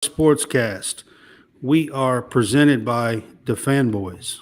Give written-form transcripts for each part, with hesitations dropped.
SportsCast. We are presented by the Fanboys.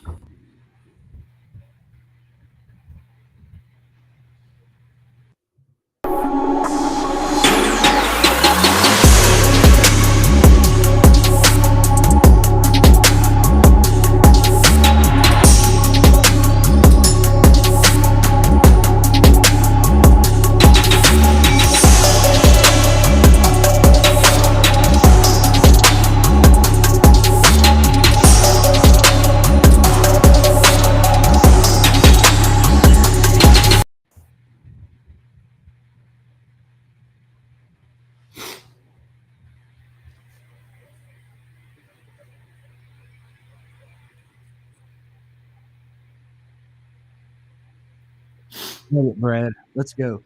Brad, let's go.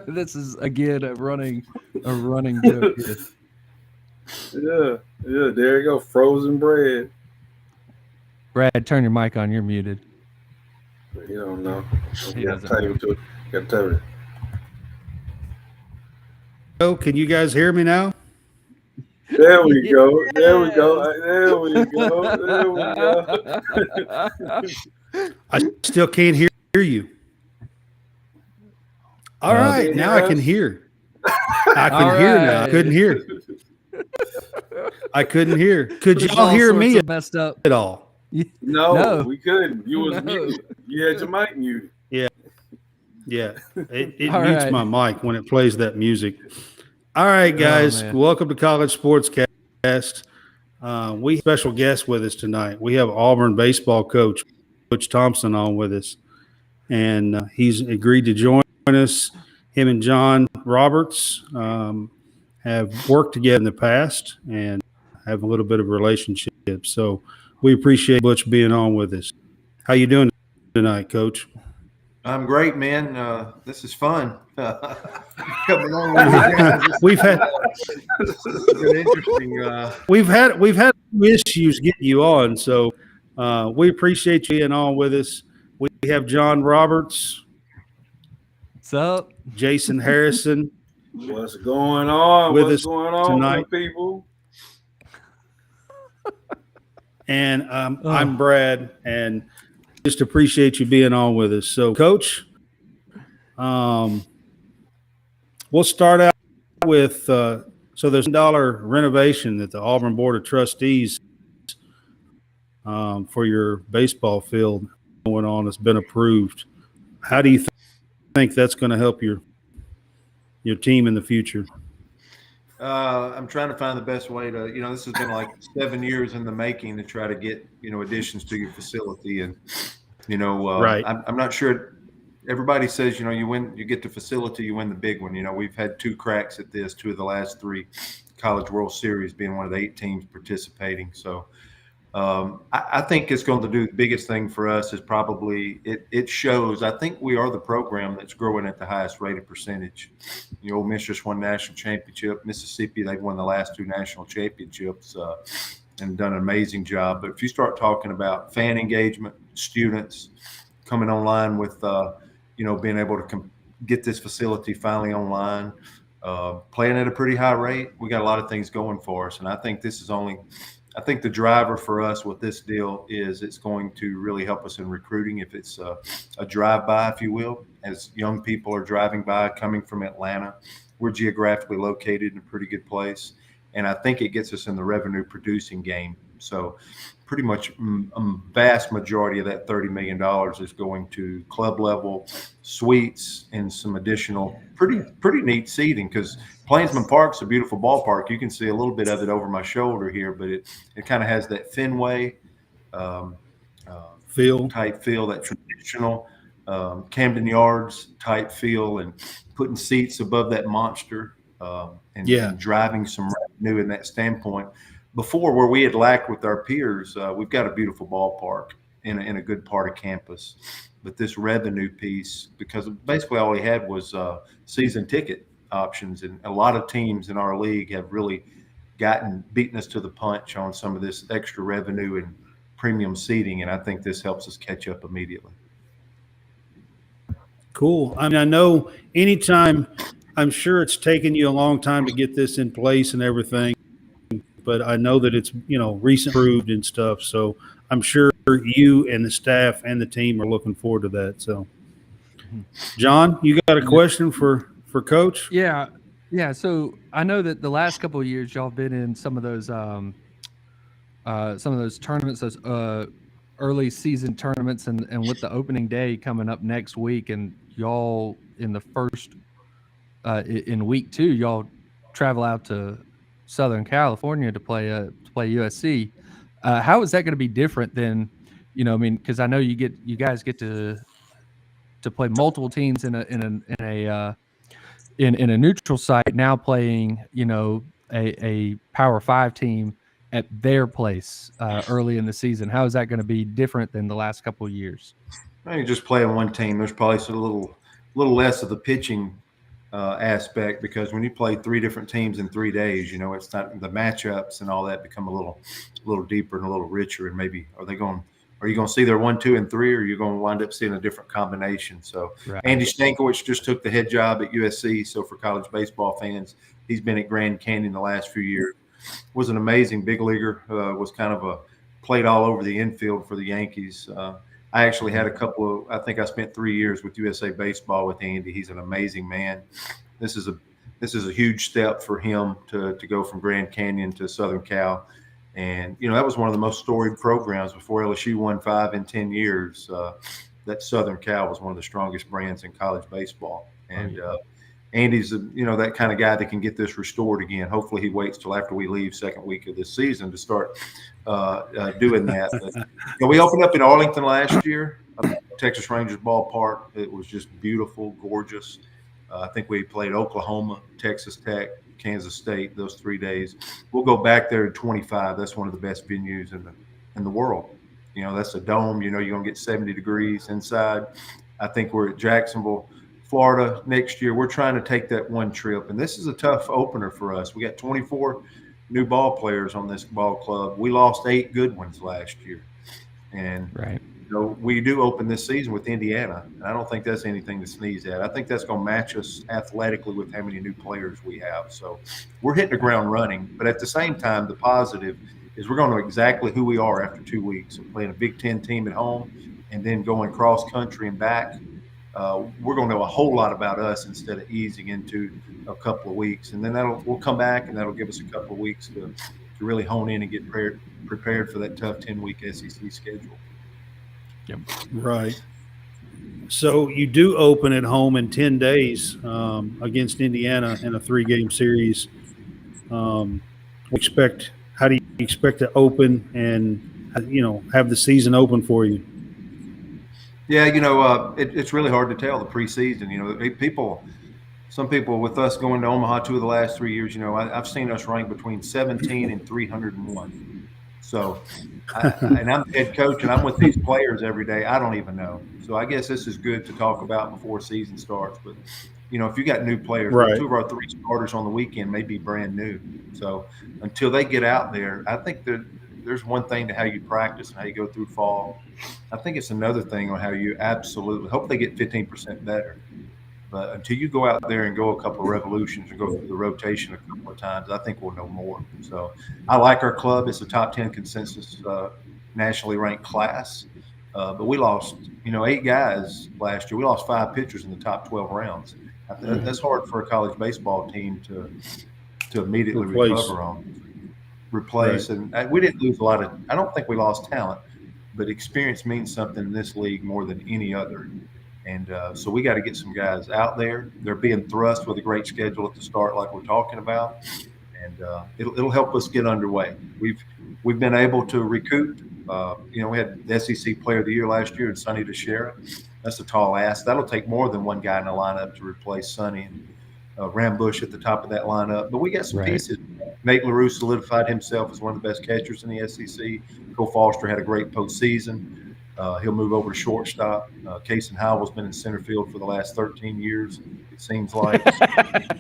This is again a running joke here. Yeah. There you go, frozen bread. Brad, turn your mic on. You're muted. You don't know. He You got doesn't to table to it. You got to table it. Oh, can you guys hear me now? There we go. There we go. There we go. There we go. I still can't hear you. All right, now I can hear. I can hear now. I couldn't hear. I couldn't hear. Could y'all hear me messed up at all? No, we couldn't. You was muted. You had your mic muted. Yeah. It All mutes right. my mic when it plays that music. All right, guys. Welcome to College SportsCast. We have a special guest with us tonight. We have Auburn baseball coach, Coach Thompson, on with us. And he's agreed to join us. Him and John Roberts have worked together in the past and have a little bit of a relationship. So we appreciate Butch being on with us. How you doing tonight, Coach? I'm great, man. This is fun. Coming along with you guys. We've had This has been interesting. we've had issues getting you on, so we appreciate you being on with us. We have John Roberts, What's up? Jason Harrison. What's going on? With What's us going on, tonight. people? And I'm Brad, and just appreciate you being on with us. So, Coach, we'll start out with so there's $1 renovation that the Auburn Board of Trustees for your baseball field going on has been approved. How do you think that's going to help your team in the future? I'm trying to find the best way to, this has been like 7 years in the making to try to get, additions to your facility. And, Right. I'm not sure. Everybody says, you get the facility, you win the big one. We've had 2 cracks at this, 2 of the last 3 College World Series, being one of the 8 teams participating. So I think it's going to do the biggest thing for us is probably it shows. I think we are the program that's growing at the highest rated percentage. Ole Miss just won national championship. Mississippi, they've won the last 2 national championships and done an amazing job. But if you start talking about fan engagement, students coming online with, being able to get this facility finally online, playing at a pretty high rate, we got a lot of things going for us. And I think this is I think the driver for us with this deal is it's going to really help us in recruiting. If it's a drive-by, if you will, as young people are driving by coming from Atlanta, we're geographically located in a pretty good place. And I think it gets us in the revenue producing game. So pretty much a vast majority of that $30 million is going to club level suites and some additional pretty neat seating, because Plainsman Park's a beautiful ballpark. You can see a little bit of it over my shoulder here, but it kind of has that Fenway type feel, that traditional Camden Yards type feel, and putting seats above that monster and driving some revenue in that standpoint. Before, where we had lacked with our peers, we've got a beautiful ballpark in a good part of campus. But this revenue piece, because basically all we had was season ticket options, and a lot of teams in our league have really beaten us to the punch on some of this extra revenue and premium seating, and I think this helps us catch up immediately. Cool. I mean, I know anytime I'm sure it's taken you a long time to get this in place and everything, but I know that it's, recent approved and stuff. So I'm sure you and the staff and the team are looking forward to that. So, John, you got a question for Coach? Yeah. So I know that the last couple of years y'all have been in some of those tournaments, those early season tournaments, and with the opening day coming up next week, and y'all in the first in week 2, y'all travel out to Southern California to play USC. How is that going to be different than, because I know you guys get to play multiple teams in a neutral site, now playing, a Power 5 team at their place early in the season. How is that going to be different than the last couple of years? I think just playing one team, there's probably a little less of the pitching aspect, because when you play 3 different teams in 3 days, it's not the matchups and all that become a little deeper and a little richer. And maybe are you going to see their 1, 2, and 3, or are you going to wind up seeing a different combination? So right. Andy Stankiewicz just took the head job at USC. So for college baseball fans, he's been at Grand Canyon the last few years. Was an amazing big leaguer. Was kind of played all over the infield for the Yankees. I actually had I think I spent 3 years with USA Baseball with Andy. He's an amazing man. This is a huge step for him to go from Grand Canyon to Southern Cal. And, that was one of the most storied programs before LSU won 5 in 10 years. That Southern Cal was one of the strongest brands in college baseball. And Andy's, that kind of guy that can get this restored again. Hopefully he waits till after we leave second week of this season to start doing that. But, we opened up in Arlington last year, Texas Rangers ballpark. It was just beautiful, gorgeous. I think we played Oklahoma, Texas Tech, Kansas State those 3 days. We'll go back there in 25. That's one of the best venues in the world. That's a dome. You're going to get 70 degrees inside. I think we're at Jacksonville, Florida next year. We're trying to take that one trip, and this is a tough opener for us. We got 24 new ball players on this ball club. We lost 8 good ones last year, and right. We do open this season with Indiana, and I don't think that's anything to sneeze at. I think that's going to match us athletically with how many new players we have. So we're hitting the ground running, but at the same time, the positive is we're going to know exactly who we are after 2 weeks of playing a Big Ten team at home and then going cross country and back. We're going to know a whole lot about us instead of easing into a couple of weeks. And then we'll come back, and that'll give us a couple of weeks to really hone in and get prepared for that tough 10-week SEC schedule. Yep. Right. So you do open at home in 10 days against Indiana in a 3-game series. How do you expect to open and, have the season open for you? Yeah, it's really hard to tell the preseason. Some people with us going to Omaha 2 of the last 3 years, I've seen us rank between 17 and 301. So, and I'm the head coach, and I'm with these players every day. I don't even know. So I guess this is good to talk about before season starts. But, if you got new players, right. 2 of our 3 starters on the weekend may be brand new. So until they get out there, I think there's one thing to how you practice and how you go through fall. I think it's another thing on how you absolutely hope they get 15% better. But until you go out there and go a couple of revolutions and go through the rotation a couple of times, I think we'll know more. So I like our club. It's a top 10 consensus nationally ranked class. But we lost, 8 guys last year. We lost 5 pitchers in the top 12 rounds. That's hard for a college baseball team to immediately recover on. Replace. Right. And we didn't lose I don't think we lost talent, but experience means something in this league more than any other. And so we got to get some guys out there. They're being thrust with a great schedule at the start, like we're talking about, and it'll help us get underway. We've been able to recoup. We had the SEC Player of the Year last year, and Sonny DeShera. That's a tall ask. That'll take more than one guy in the lineup to replace Sonny and Rambush at the top of that lineup. But we got some pieces. Nate LaRue solidified himself as one of the best catchers in the SEC. Cole Foster had a great postseason. He'll move over to shortstop. Kason Howell's been in center field for the last 13 years, it seems like.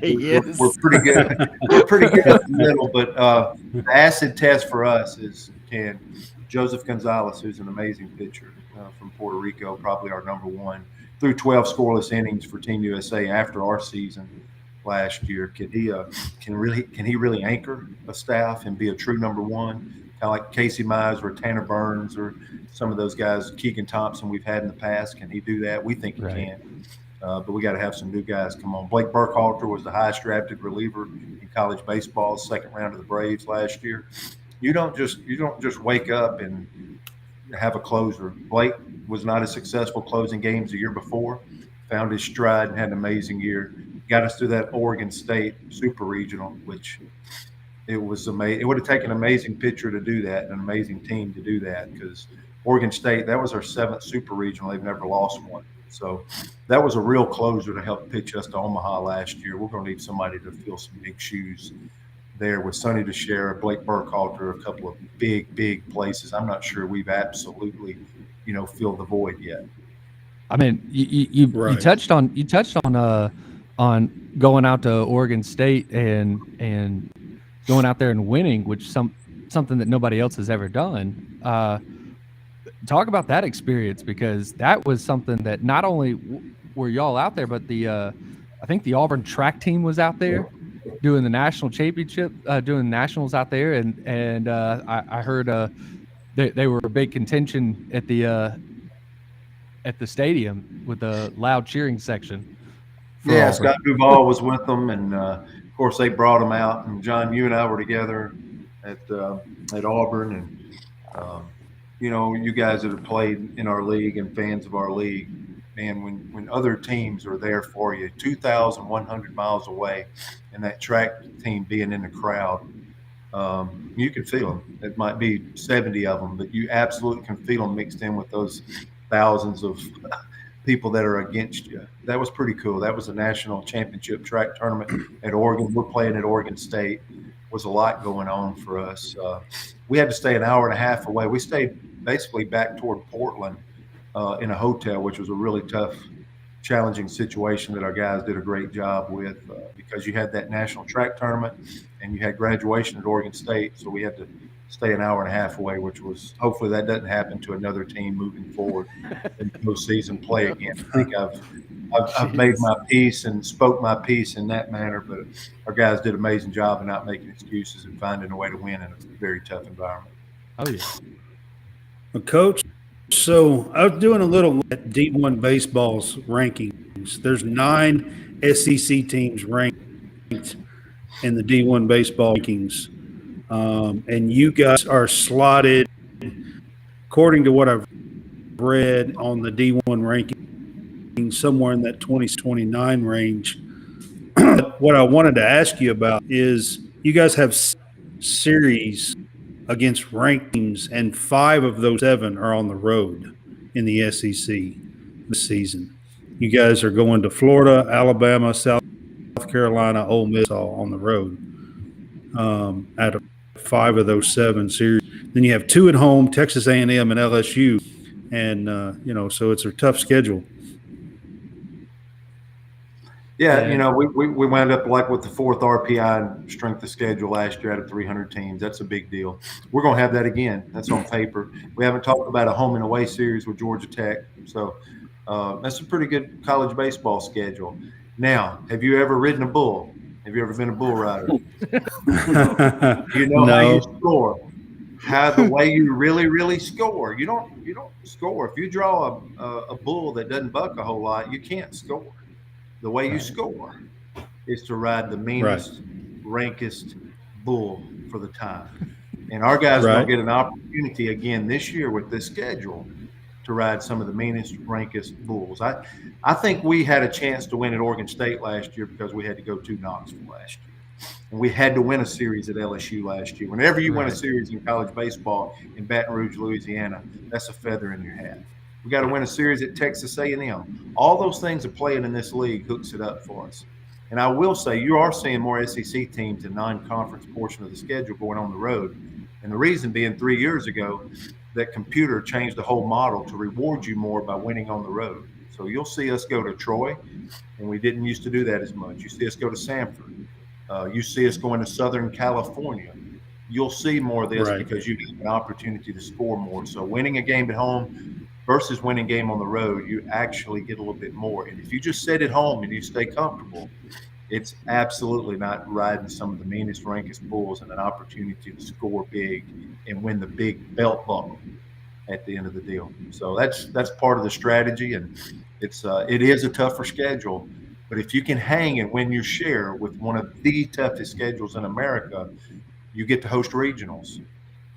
Yes. We're pretty good. We're pretty good in the middle, but the acid test for us is can Joseph Gonzalez, who's an amazing pitcher from Puerto Rico, probably our number one, threw 12 scoreless innings for Team USA after our season. last year. Can he really anchor a staff and be a true number one, kind of like Casey Mize or Tanner Burns or some of those guys, Keegan Thompson we've had in the past? Can he do that? We think he can. But we got to have some new guys come on. Blake Burkhalter was the highest drafted reliever in college baseball, second round of the Braves last year. You don't just wake up and have a closer. Blake was not as successful closing games the year before, found his stride and had an amazing year. Got us through that Oregon State Super Regional, which it was amazing. It would have taken an amazing pitcher to do that, an amazing team to do that, because Oregon State, that was our 7th Super Regional. They've never lost one. So that was a real closer to help pitch us to Omaha last year. We're going to need somebody to fill some big shoes there with Sonny DeShera, Blake Burkhalter, a couple of big places. I'm not sure we've absolutely, filled the void yet. I mean, you touched on going out to Oregon State and going out there and winning, which something that nobody else has ever done. Talk about that experience, because that was something that not only were y'all out there, but I think the Auburn track team was out there doing the national championship, doing nationals out there, and I heard they were a big contention at the stadium with the loud cheering section. Yeah, Auburn. Scott Duvall was with them, and of course they brought him out. And John, you and I were together at Auburn, and you guys that have played in our league and fans of our league, man, when other teams are there for you, 2,100 miles away, and that track team being in the crowd, you can feel them. It might be 70 of them, but you absolutely can feel them mixed in with those thousands of people that are against you. That was pretty cool. That was a national championship track tournament at Oregon. We're playing at Oregon State. Was a lot going on for us. We had to stay an hour and a half away. We stayed basically back toward Portland in a hotel, which was a really tough, challenging situation that our guys did a great job with, because you had that national track tournament and you had graduation at Oregon State. So we had to stay an hour and a half away, which was, hopefully that doesn't happen to another team moving forward in postseason play again. I think I've made my peace and spoke my piece in that manner, but our guys did an amazing job of not making excuses and finding a way to win in a very tough environment. Oh, yeah. Well, Coach, so I was doing a little at D1 Baseball's rankings. There's 9 SEC teams ranked in the D1 Baseball rankings. And you guys are slotted, according to what I've read on the D1 ranking, somewhere in that 20-29 range. What I wanted to ask you about is you guys have series against ranked teams, and 5 of those 7 are on the road in the SEC this season. You guys are going to Florida, Alabama, South Carolina, Ole Miss, all on the road out of 5 of those 7 series. Then you have 2 at home, Texas A&M and LSU, and so it's a tough schedule. Yeah, we wound up like with the 4th RPI strength of schedule last year out of 300 teams. That's a big deal. We're going to have that again. That's on paper. We haven't talked about a home and away series with Georgia Tech, so that's a pretty good college baseball schedule. Now, have you ever ridden a bull? Have you ever been a bull rider? No. How you score. How the way you really score. You don't score. If you draw a bull that doesn't buck a whole lot, you can't score. The way you score is to ride the meanest, rankest bull for the time. And our guys will get an opportunity again this year with this schedule to ride some of the meanest, rankest bulls. I think we had a chance to win at Oregon State last year because we had to go to Knoxville last year. And we had to win a series at LSU last year. Whenever you win a series in college baseball in Baton Rouge, Louisiana, that's a feather in your hat. We got to win a series at Texas A&M. All those things are playing in this league hooks it up for us. And I will say you are seeing more SEC teams in non-conference portion of the schedule going on the road. And the reason being 3 years ago, that computer changed the whole model to reward you more by winning on the road. So you'll see us go to Troy, and we didn't used to do that as much. You see us go to Sanford. You see us going to Southern California. You'll see more of this because you have an opportunity to score more. So winning a game at home versus winning a game on the road, you actually get a little bit more. And if you just sit at home and you stay comfortable, It's absolutely not riding some of the meanest, rankest bulls and an opportunity to score big and win the big belt buckle at the end of the deal. So that's part of the strategy, and it is a tougher schedule. But if you can hang and win your share with one of the toughest schedules in America, you get to host regionals,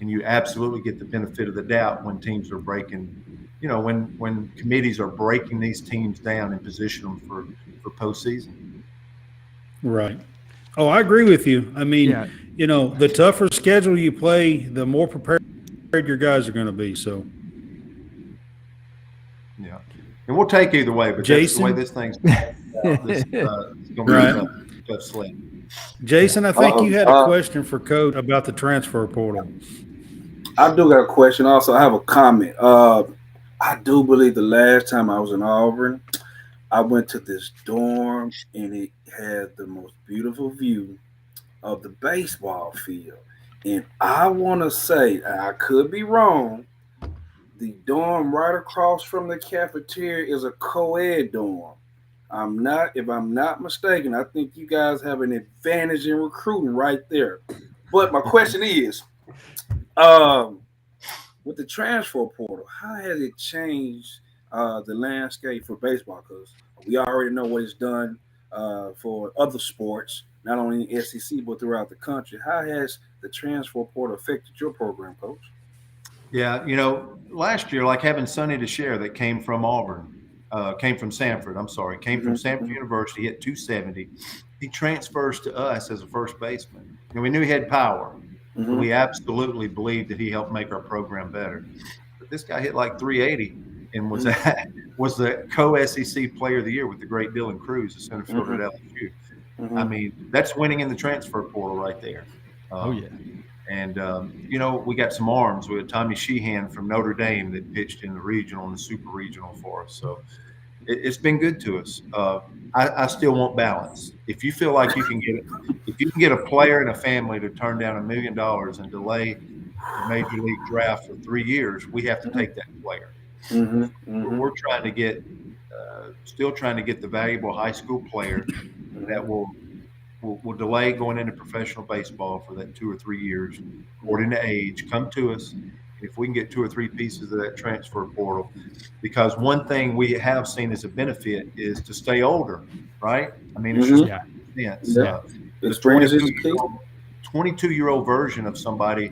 and you absolutely get the benefit of the doubt when teams are breaking. When committees are breaking these teams down and position them for postseason. Right. Oh, I agree with you. I mean, the tougher schedule you play, the more prepared your guys are going to be. So, yeah, and we'll take either way. But Jason, that's the way this thing's it's going to be a tough sled. Jason, I think you had a question for Coach about the transfer portal. I do got a question. Also, I have a comment. I do believe the last time I was in Auburn, I went to this dorm and it had the most beautiful view of the baseball field. And I want to say, I could be wrong, the dorm right across from the cafeteria is a co-ed dorm. If I'm not mistaken, I think you guys have an advantage in recruiting right there. But my question is, with the transfer portal, how has it changed the landscape for baseball? Because we already know what it's done for other sports, not only in the SEC, but throughout the country. How has the transfer portal affected your program, Coach? Yeah, last year, like having Sonny DeShare that came from Sanford, from Sanford University, hit 270. He transfers to us as a first baseman. And we knew he had power. Mm-hmm. We absolutely believed that he helped make our program better. But this guy hit like 380 and was the co-SEC player of the year with the great Dylan Cruz, the center fielder at LSU. I mean, that's winning in the transfer portal right there. And, we got some arms. We had Tommy Sheehan from Notre Dame that pitched in the regional and the super regional for us. So it's been good to us. I still want balance. If you feel like you can get a player and a family to turn down $1 million and delay the major league draft for 3 years, we have to take that player. We're trying to get, still trying to get the valuable high school player that will delay going into professional baseball for that 2 or 3 years, according to age. Come to us if we can get 2 or 3 pieces of that transfer portal, because one thing we have seen as a benefit is to stay older, right? I mean, it's just this 22-year-old version of somebody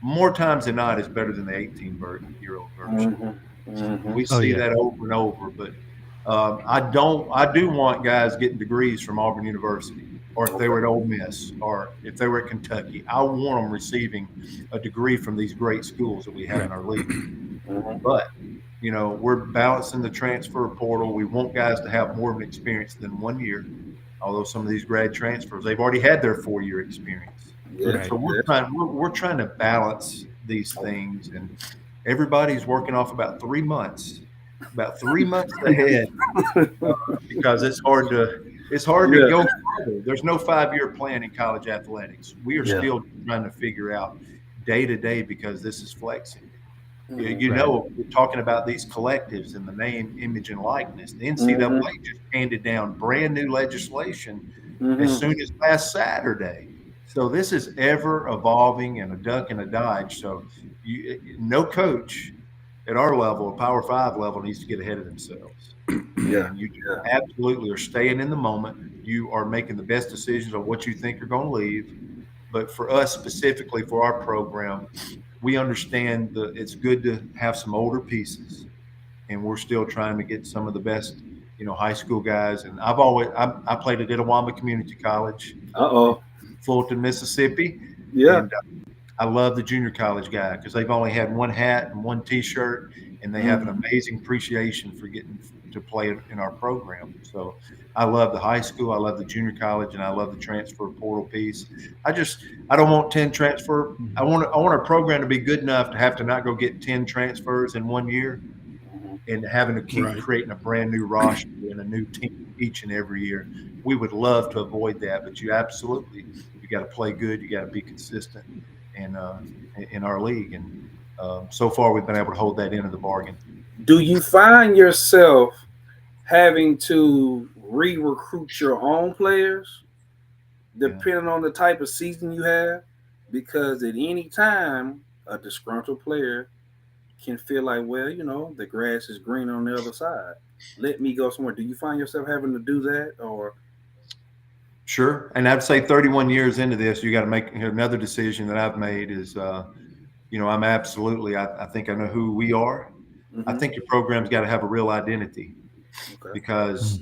more times than not is better than the 18-year-old version. We see that over and over, but I do want guys getting degrees from Auburn University, or if they were at Ole Miss, or if they were at Kentucky. I want them receiving a degree from these great schools that we have in our league. But, we're balancing the transfer portal. We want guys to have more of an experience than 1 year, although some of these grad transfers, they've already had their 4-year experience. So we're trying to balance these things, and everybody's working off about 3 months ahead because it's hard to go further. There's no 5-year plan in college athletics. We are still trying to figure out day to day, because this is flexing. We're talking about these collectives and the name, image, and likeness. The NCAA just handed down brand new legislation as soon as last Saturday. So this is ever evolving and a duck and a dodge. So no coach at our level, a Power 5 level, needs to get ahead of themselves. And you absolutely are staying in the moment. You are making the best decisions on what you think are going to leave. But for us specifically, for our program, we understand that it's good to have some older pieces, and we're still trying to get some of the best, high school guys. And I played at Itawamba Community College, Fulton, Mississippi. And I love the junior college guy because they've only had one hat and one T-shirt, and they have an amazing appreciation for getting to play in our program. So I love the high school, I love the junior college, and I love the transfer portal piece. I don't want 10 transfer. I want our program to be good enough to have to not go get 10 transfers in 1 year and having to keep creating a brand new roster and a new team each and every year. We would love to avoid that, but you got to play good. You got to be consistent in our league. And so far we've been able to hold that end of the bargain. Do you find yourself having to re-recruit your own players depending on the type of season you have, because at any time a disgruntled player can feel like, well, the grass is green on the other side. Let me go somewhere. Do you find yourself having to do that, or? Sure. And I'd say 31 years into this, you got to make another decision that I've made is, I'm absolutely, I think I know who we are. Mm-hmm. I think your program's got to have a real identity, because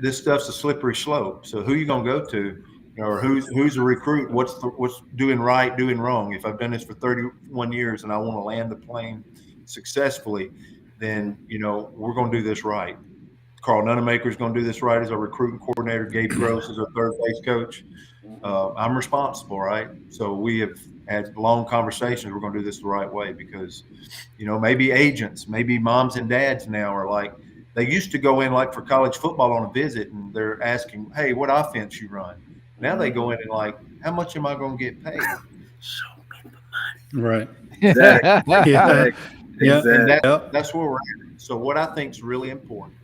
this stuff's a slippery slope. So who are you going to go to, or who's a recruit? What's doing right, doing wrong? If I've done this for 31 years and I want to land the plane successfully, then, we're going to do this right. Carl Nunemaker is going to do this right as our recruiting coordinator. Gabe Gross is our third base coach. I'm responsible, right? So we have had long conversations. We're going to do this the right way, because, maybe agents, maybe moms and dads now are like, they used to go in like for college football on a visit and they're asking, hey, what offense you run? Now they go in and like, how much am I going to get paid? Show me the money. Right. Exactly. Yeah. Exactly. And that's where we're at. So what I think is really important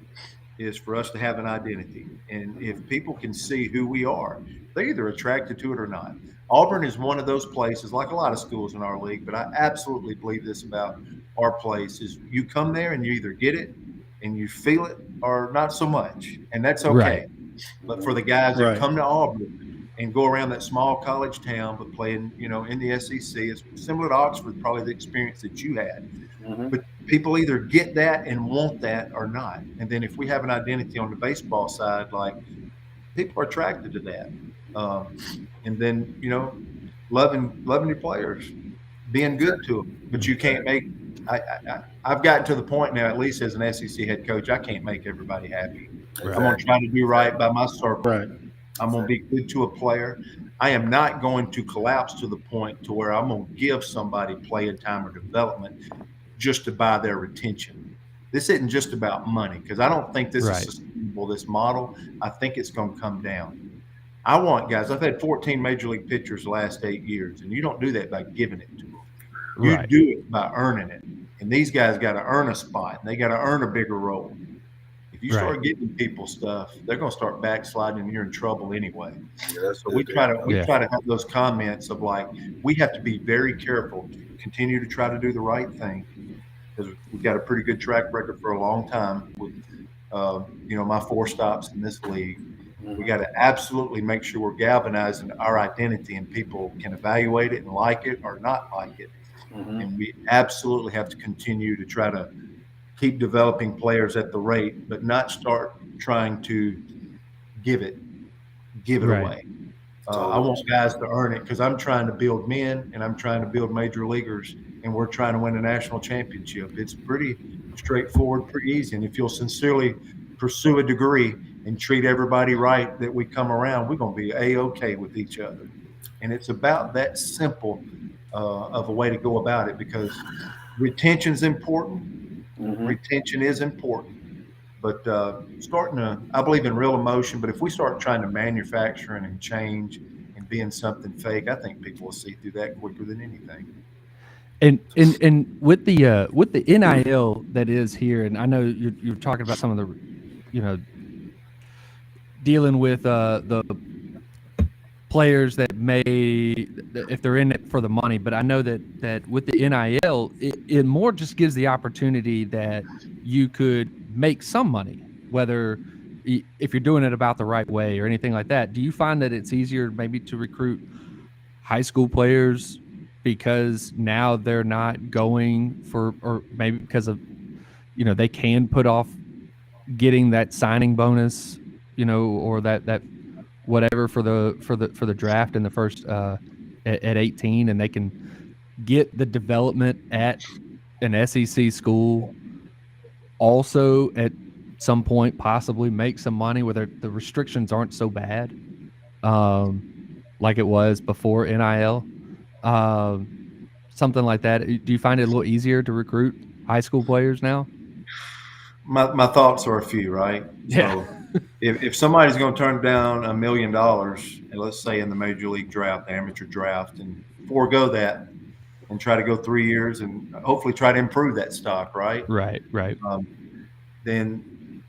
is for us to have an identity. And if people can see who we are, they're either attracted to it or not. Auburn is one of those places, like a lot of schools in our league, but I absolutely believe this about our place is you come there and you either get it and you feel it or not so much. And that's okay. Right. But for the guys that come to Auburn and go around that small college town, but playing, in the SEC, it's similar to Oxford, probably the experience that you had. Mm-hmm. But people either get that and want that or not. And then if we have an identity on the baseball side, like, people are attracted to that. And then, loving your players, being good to them. But you can't make I've gotten to the point now, at least as an SEC head coach, I can't make everybody happy. Right. I'm going to try to do right by my circle. Right. I'm going to be good to a player. I am not going to collapse to the point to where I'm going to give somebody playing time or development just to buy their retention. This isn't just about money, because I don't think this is sustainable, this model. I think it's going to come down. I want guys, I've had 14 major league pitchers the last 8 years, and you don't do that by giving it to them. You do it by earning it. And these guys got to earn a spot, and they got to earn a bigger role. If you start giving people stuff, they're going to start backsliding, and you're in trouble anyway. Yeah, so we try to have those comments of like, we have to be very careful to continue to try to do the right thing, because we've got a pretty good track record for a long time with, my 4 stops in this league. We got to absolutely make sure we're galvanizing our identity, and people can evaluate it and like it or not like it. Mm-hmm. And we absolutely have to continue to try to keep developing players at the rate, but not start trying to give it away. I want guys to earn it, because I'm trying to build men and I'm trying to build major leaguers, and we're trying to win a national championship. It's pretty straightforward, pretty easy. And if you'll sincerely pursue a degree and treat everybody right that we come around, we're going to be A-okay with each other. And it's about that simple of a way to go about it, because retention is important. Mm-hmm. Retention is important. But I believe in real emotion, but if we start trying to manufacture and change and being something fake, I think people will see through that quicker than anything. And with the NIL that is here, and I know you're talking about some of the, dealing with the players that may, if they're in it for the money, but I know that with the NIL, it more just gives the opportunity that you could make some money, whether if you're doing it about the right way or anything like that. Do you find that it's easier maybe to recruit high school players because now they're not going for, or maybe because of, they can put off getting that signing bonus, or that whatever for the draft in the first at 18, and they can get the development at an SEC school, also at some point possibly make some money where the restrictions aren't so bad, like it was before NIL, something like that. Do you find it a little easier to recruit high school players now? My thoughts are a few, right? Yeah. So if somebody's going to turn down $1 million, and let's say in the major league draft, the amateur draft, and forego that and try to go 3 years and hopefully try to improve that stock, right? Right. Then,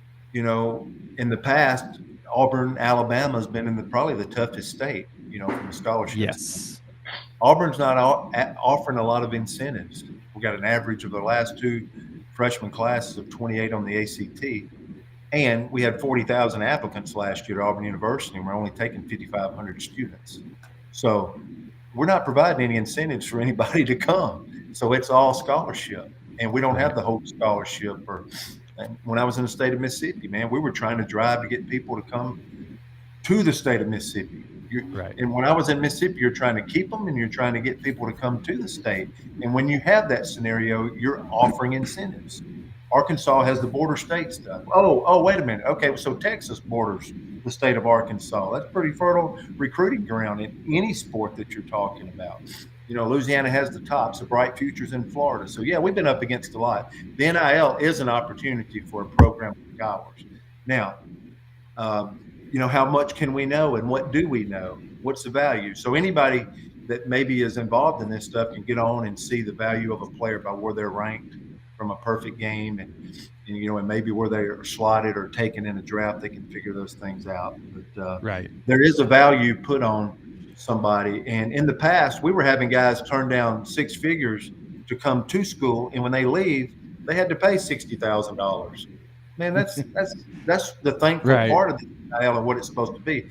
in the past, Auburn, Alabama has been probably the toughest state, from the scholarships. Yes. Auburn's not offering a lot of incentives. We got an average of the last two freshman classes of 28 on the ACT, and we had 40,000 applicants last year at Auburn University, and we're only taking 5,500 students. So we're not providing any incentives for anybody to come. So it's all scholarship, and we don't have the Hope Scholarship. When I was in the state of Mississippi, man, we were trying to drive to get people to come to the state of Mississippi. And when I was in Mississippi, you're trying to keep them and you're trying to get people to come to the state. And when you have that scenario, you're offering incentives. Arkansas has the border state stuff. Oh, wait a minute. Okay, so Texas borders the state of Arkansas. That's pretty fertile recruiting ground in any sport that you're talking about. Louisiana has the tops, the bright futures in Florida. So, yeah, we've been up against a lot. The NIL is an opportunity for a program like ours. Now, how much can we know and what do we know? What's the value? So anybody that maybe is involved in this stuff can get on and see the value of a player by where they're ranked from a perfect game and maybe where they are slotted or taken in a draft. They can figure those things out. But there is a value put on somebody. And in the past, we were having guys turn down six figures to come to school. And when they leave, they had to pay $60,000. Man, that's the thankful part of the NIL and what it's supposed to be.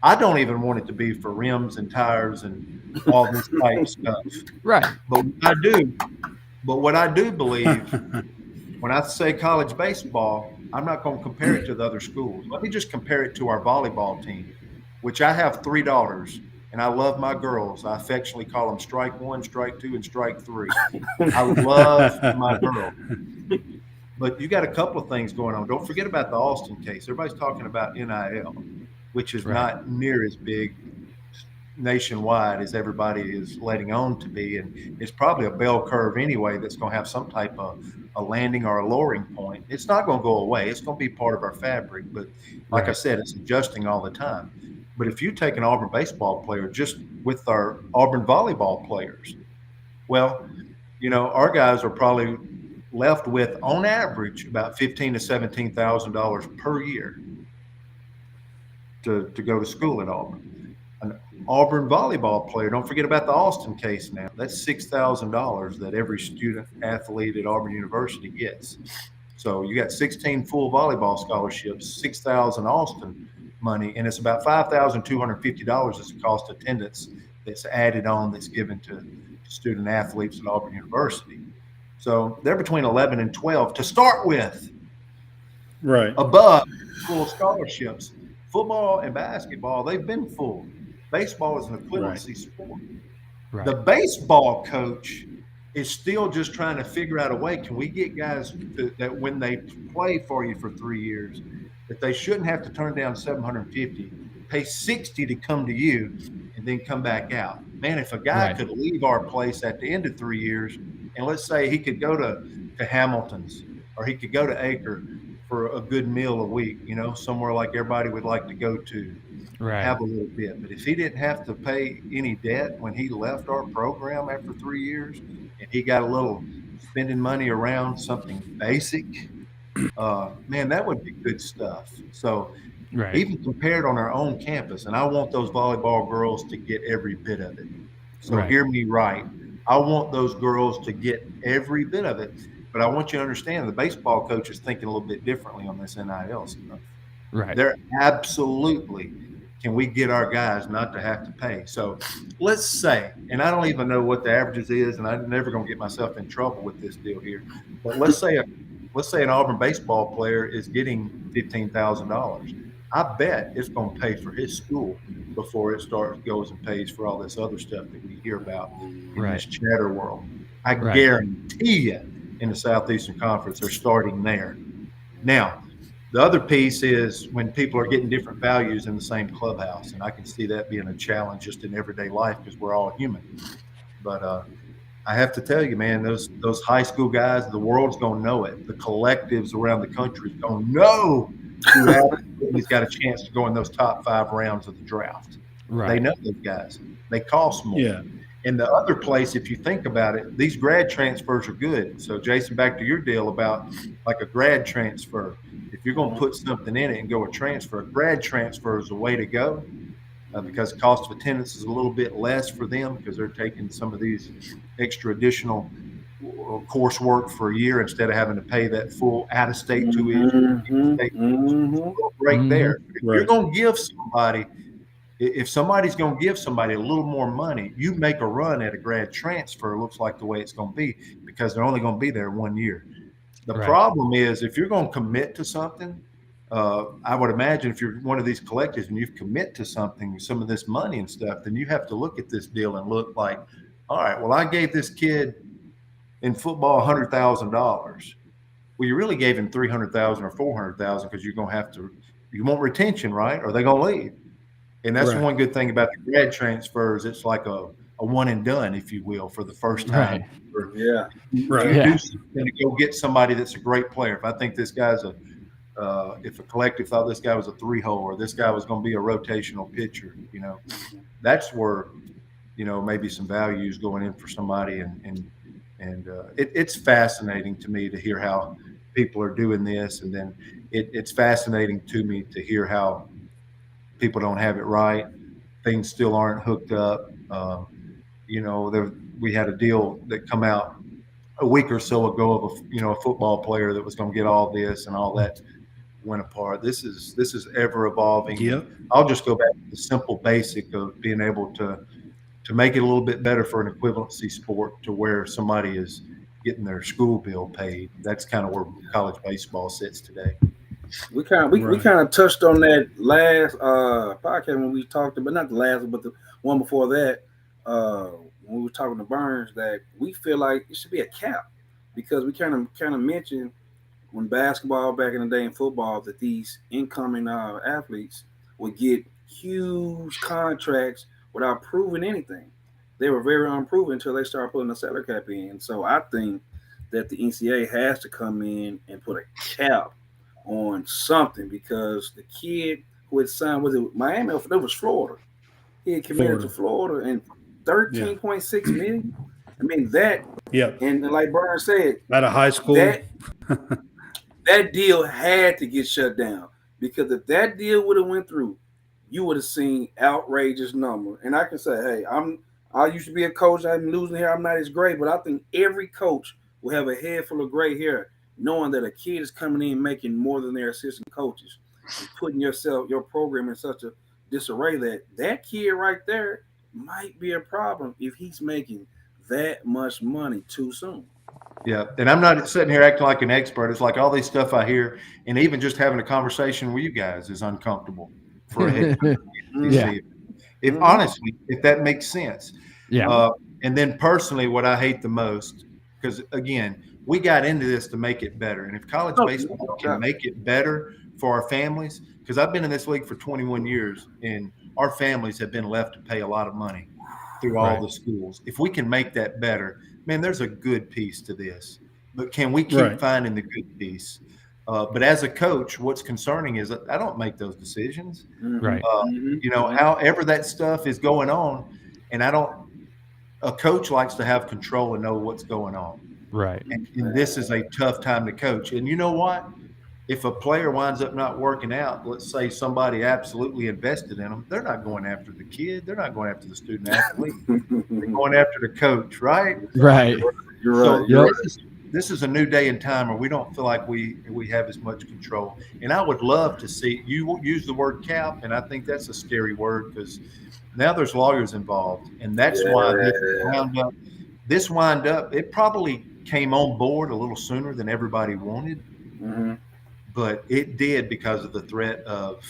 I don't even want it to be for rims and tires and all this type stuff. Right. But what I do believe, when I say college baseball, I'm not going to compare it to the other schools. Let me just compare it to our volleyball team, which I have 3 daughters, and I love my girls. I affectionately call them strike 1, strike 2, and strike 3. I love my girls. But you got a couple of things going on. Don't forget about the Austin case. Everybody's talking about NIL, which is not near as big nationwide as everybody is letting on to be. And it's probably a bell curve anyway that's going to have some type of a landing or a lowering point. It's not going to go away. It's going to be part of our fabric. But like I said, it's adjusting all the time. But if you take an Auburn baseball player just with our Auburn volleyball players, well, our guys are probably left with, on average, about $15,000 to $17,000 per year to go to school at Auburn. An Auburn volleyball player, don't forget about the Austin case now. That's $6,000 that every student athlete at Auburn University gets. So you got 16 full volleyball scholarships, $6,000 Austin money, and it's about $5,250 as the cost of attendance that's added on that's given to student athletes at Auburn University. So they're between 11 and 12 to start with. Right. Above full scholarships. Football and basketball, they've been full. Baseball is an equivalency sport. Right. The baseball coach is still just trying to figure out a way. Can we get guys that when they play for you for 3 years, that they shouldn't have to turn down $750, pay $60 to come to you, and then come back out? Man, if a guy could leave our place at the end of 3 years, and let's say he could go to Hamilton's or he could go to Acre for a good meal a week, somewhere like everybody would like to go to, have a little bit. But if he didn't have to pay any debt when he left our program after 3 years, and he got a little spending money around something basic, man, that would be good stuff. So even compared on our own campus, and I want those volleyball girls to get every bit of it. So hear me right. I want those girls to get every bit of it, but I want you to understand the baseball coach is thinking a little bit differently on this NIL stuff. Right. They're absolutely, can we get our guys not to have to pay? So let's say, and I don't even know what the averages is, and I'm never going to get myself in trouble with this deal here, but let's say an Auburn baseball player is getting $15,000. I bet it's going to pay for his school before it goes and pays for all this other stuff that we hear about in this chatter world. I guarantee you in the Southeastern Conference they're starting there. Now, the other piece is when people are getting different values in the same clubhouse, and I can see that being a challenge just in everyday life because we're all human. But I have to tell you, man, those high school guys, the world's going to know it. The collectives around the country is going to know he's got a chance to go in those top 5 rounds of the draft. Right. They know those guys. They cost more. Yeah. And the other place, if you think about it, these grad transfers are good. So, Jason, back to your deal about like a grad transfer. If you're going to put something in it and go a transfer, a grad transfer is the way to go because cost of attendance is a little bit less for them because they're taking some of these extra additional coursework for a year instead of having to pay that full out-of-state tuition. Right there. If you're going to give somebody – if somebody's going to give somebody a little more money, you make a run at a grad transfer, looks like the way it's going to be because they're only going to be there 1 year. The problem is if you're going to commit to something, I would imagine if you're one of these collectives and you commit to something, some of this money and stuff, then you have to look at this deal and look like, all right, well, I gave this kid in football $100,000. Well, you really gave him $300,000 or $400,000 because you're going to have to – you want retention, right? Or are they going to leave? And that's one good thing about the grad transfers. It's like a one and done, if you will, for the first time. Yeah. You do something to go get somebody that's a great player. If I think this guy's if a collective thought this guy was a 3-hole or this guy was going to be a rotational pitcher, that's where, maybe some value is going in for somebody. And it's fascinating to me to hear how people are doing this. And then it's fascinating to me to hear how people don't have it right. Things still aren't hooked up. We had a deal that come out a week or so ago of a football player that was going to get all this and all that went apart. This is ever evolving. Yep. I'll just go back to the simple basic of being able to make it a little bit better for an equivalency sport to where somebody is getting their school bill paid. That's kind of where college baseball sits today. We kind of touched on that last podcast when we talked about, not the last one, but the one before that, when we were talking to Burns, that we feel like it should be a cap because we kind of mentioned when basketball back in the day and football that these incoming athletes would get huge contracts without proving anything. They were very unproven until they started putting the salary cap in. So I think that the NCAA has to come in and put a cap on something because the kid who had signed with Miami, it was Florida. He had committed to Florida and $13.6 million. I mean that. Yeah. And like Brian said, out of high school, that deal had to get shut down because if that deal would have went through, you would have seen outrageous number. And I can say, hey, I used to be a coach. I'm losing hair. I'm not as great, but I think every coach will have a head full of gray hair, knowing that a kid is coming in making more than their assistant coaches and putting your program in such a disarray that kid right there might be a problem if he's making that much money too soon. Yeah, and I'm not sitting here acting like an expert. It's like all these stuff I hear, and even just having a conversation with you guys is uncomfortable for a head coach. Honestly, if that makes sense. Yeah. And then personally, what I hate the most, because again, we got into this to make it better. And if college baseball can make it better for our families, because I've been in this league for 21 years, and our families have been left to pay a lot of money through all the schools. If we can make that better, man, there's a good piece to this. But can we keep finding the good piece? But as a coach, what's concerning is that I don't make those decisions. Right. However that stuff is going on, and a coach likes to have control and know what's going on. Right. And this is a tough time to coach. And you know what? If a player winds up not working out, let's say somebody absolutely invested in them, they're not going after the kid. They're not going after the student athlete. They're going after the coach, right? Right. You're right. This is a new day and time where we don't feel like we have as much control. And I would love to see you use the word cap, and I think that's a scary word because now there's lawyers involved, and that's why this wind up. It probably came on board a little sooner than everybody wanted, but it did because of the threat of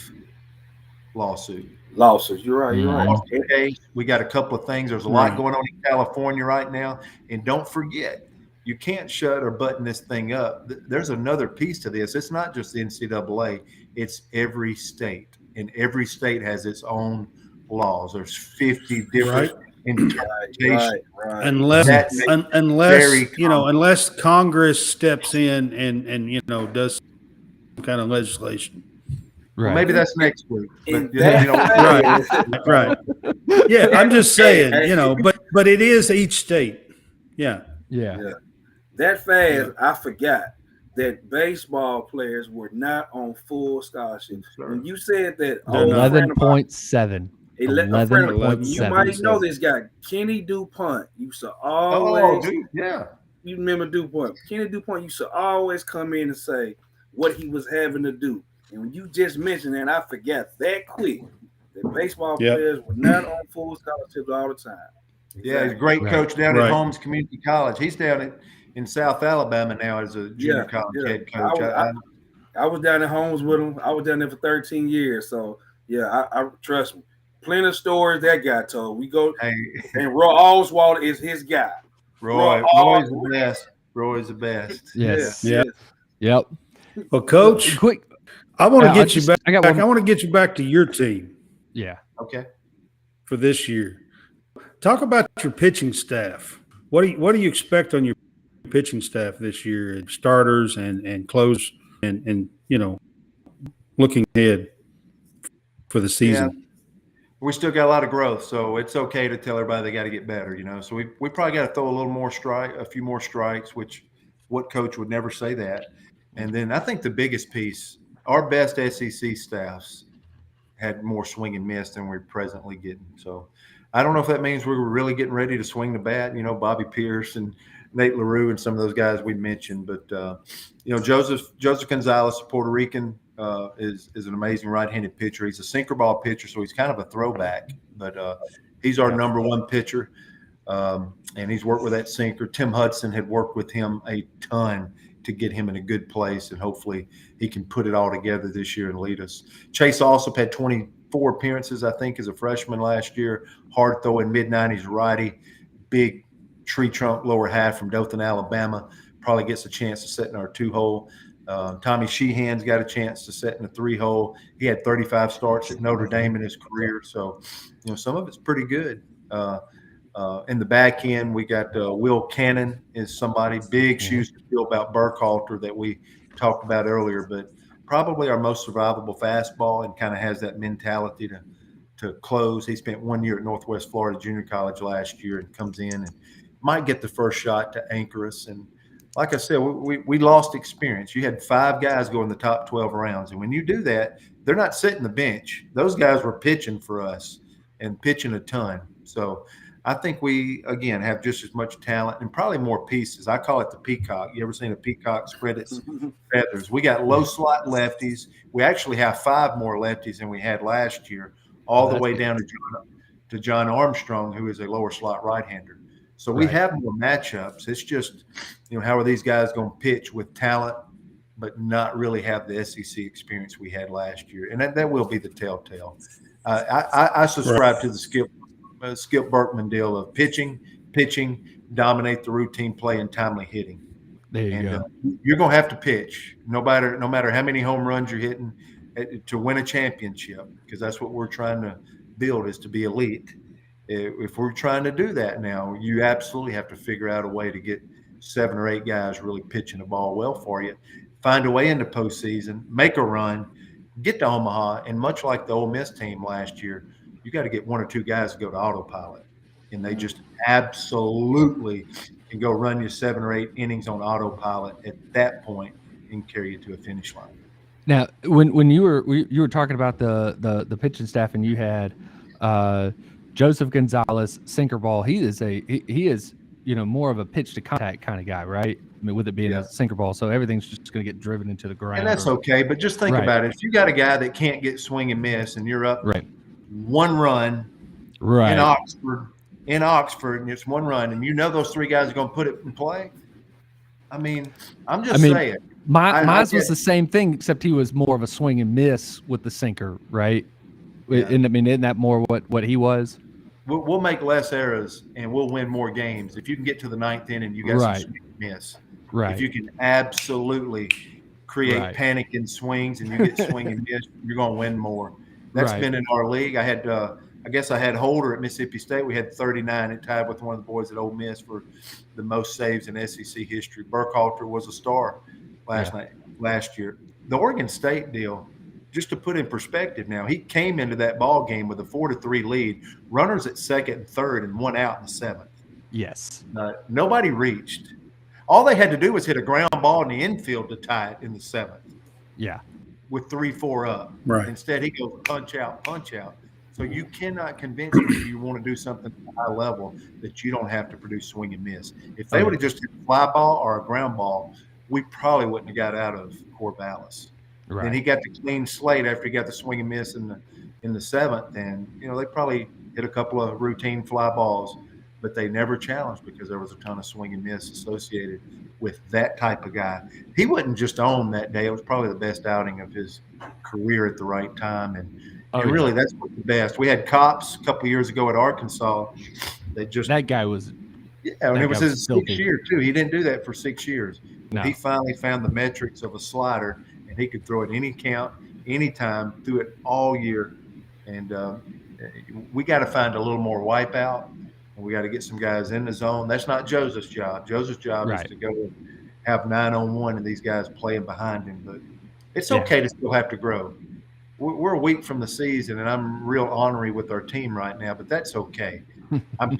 lawsuit. You're right. Okay, we got a couple of things. There's a lot going on in California right now, and don't forget, you can't shut or button this thing up. There's another piece to this. It's not just the NCAA. It's every state, and every state has its own laws. There's 50 different interpretations. Unless Congress steps in and does some kind of legislation. Well, maybe that's next week. And right. Yeah, I'm just saying, but it is each state. Yeah. That fast, I forgot that baseball players were not on full scholarship. When you said that, 11.7. 11.7. You might know this guy, Kenny DuPont. Used to always, you remember DuPont? Kenny DuPont used to always come in and say what he was having to do. And when you just mentioned that, I forgot that quick that baseball players were not on full scholarships all the time. Exactly. Yeah, he's a great coach down at Holmes Community College. He's down in South Alabama now as a junior college head coach. I was down at Holmes with him. I was down there for 13 years. So, I trust me. Plenty of stories that guy told. We go, and Roy Oswald is his guy. Roy's the best. Roy's the best. Yes. Yep. Well, Coach, quick. I want to get you back. I want to get you back to your team. Yeah. Okay. For this year, talk about your pitching staff. What do you expect on your pitching staff this year? Starters and close and looking ahead for the season. Yeah. We still got a lot of growth, so it's okay to tell everybody they got to get better. So we probably got to throw a few more strikes, which what coach would never say that. And then I think the biggest piece, our best SEC staffs had more swing and miss than we're presently getting. So I don't know if that means we were really getting ready to swing the bat. Bobby Pierce and Nate LaRue and some of those guys we mentioned. But Joseph Gonzalez, Puerto Rican, is an amazing right-handed pitcher. He's a sinker ball pitcher, so he's kind of a throwback. But he's our number one pitcher, and he's worked with that sinker. Tim Hudson had worked with him a ton to get him in a good place, and hopefully he can put it all together this year and lead us. Chase Alsop had 24 appearances, I think, as a freshman last year. Hard throwing, mid-90s righty, big tree trunk lower half from Dothan, Alabama. Probably gets a chance to set in our 2-hole. Tommy Sheehan's got a chance to set in a 3-hole. He had 35 starts at Notre Dame in his career, so some of it's pretty good. In the back end, we got Will Cannon is somebody, big shoes to fill about Burkhalter that we talked about earlier, but probably our most survivable fastball and kind of has that mentality to close. He spent 1 year at Northwest Florida Junior College last year and comes in and might get the first shot to anchor us. And like I said, we lost experience. You had 5 guys go in the top 12 rounds, and when you do that, they're not sitting the bench. Those guys were pitching for us and pitching a ton. So I think we, again, have just as much talent and probably more pieces. I call it the peacock. You ever seen a peacock spread its feathers? We got low slot lefties. We actually have 5 more lefties than we had last year, all the way down to John Armstrong, who is a lower slot right-hander. So we have more matchups. It's just, how are these guys going to pitch with talent but not really have the SEC experience we had last year? And that will be the telltale. I subscribe to the Skip Berkman deal of pitching, dominate the routine play, and timely hitting. There you go. You're going to have to pitch, no matter how many home runs you're hitting, to win a championship, because that's what we're trying to build, is to be elite. If we're trying to do that now, you absolutely have to figure out a way to get 7 or 8 guys really pitching the ball well for you. Find a way into postseason, make a run, get to Omaha, and much like the Ole Miss team last year, you got to get 1 or 2 guys to go to autopilot, and they just absolutely can go run you 7 or 8 innings on autopilot at that point and carry you to a finish line. Now, when you were talking about the pitching staff, and you had Joseph Gonzalez, sinker ball. He is more of a pitch to contact kind of guy, right? I mean, with it being a sinker ball, so everything's just going to get driven into the ground. And that's okay, but just think about it. If you got a guy that can't get swing and miss, and you're up 1 run in Oxford, and it's 1 run, and those 3 guys are going to put it in play. I mean, I'm just saying. Mine was the same thing, except he was more of a swing and miss with the sinker, right? Yeah. And I mean, isn't that more what he was? We'll make less errors and we'll win more games if you can get to the 9th inning. You got some swing and miss. Right. If you can absolutely create panic and swings and you get swing and miss, you're going to win more. That's been in our league. I had Holder at Mississippi State. We had 39. It tied with one of the boys at Ole Miss for the most saves in SEC history. Burkhalter was a star last year. The Oregon State deal, just to put in perspective now, he came into that ball game with a 4-3 lead, runners at second and third, and 1 out in the 7th. Yes. Nobody reached. All they had to do was hit a ground ball in the infield to tie it in the 7th. Yeah. With 3-4 up. Right. Instead, he goes punch out, punch out. So you cannot convince me if you want to do something at a high level that you don't have to produce swing and miss. If they would have just hit a fly ball or a ground ball, we probably wouldn't have got out of Corvallis. Right. Then he got the clean slate after he got the swing and miss in the 7th, and they probably hit a couple of routine fly balls, but they never challenged because there was a ton of swing and miss associated with that type of guy. He wasn't just on that day. It was probably the best outing of his career at the right time, and really that's what the best. We had Cops a couple of years ago at Arkansas. That guy was and it was his 6th year too. He didn't do that for 6 years. No. He finally found the metrics of a slider, and he could throw it any count, anytime, threw it all year. And we got to find a little more wipeout, and we got to get some guys in the zone. That's not Joseph's job. Joseph's job is to go and have 9-on-1 and these guys playing behind him. But it's okay to still have to grow. We're a week from the season, and I'm real ornery with our team right now, but that's okay. I'm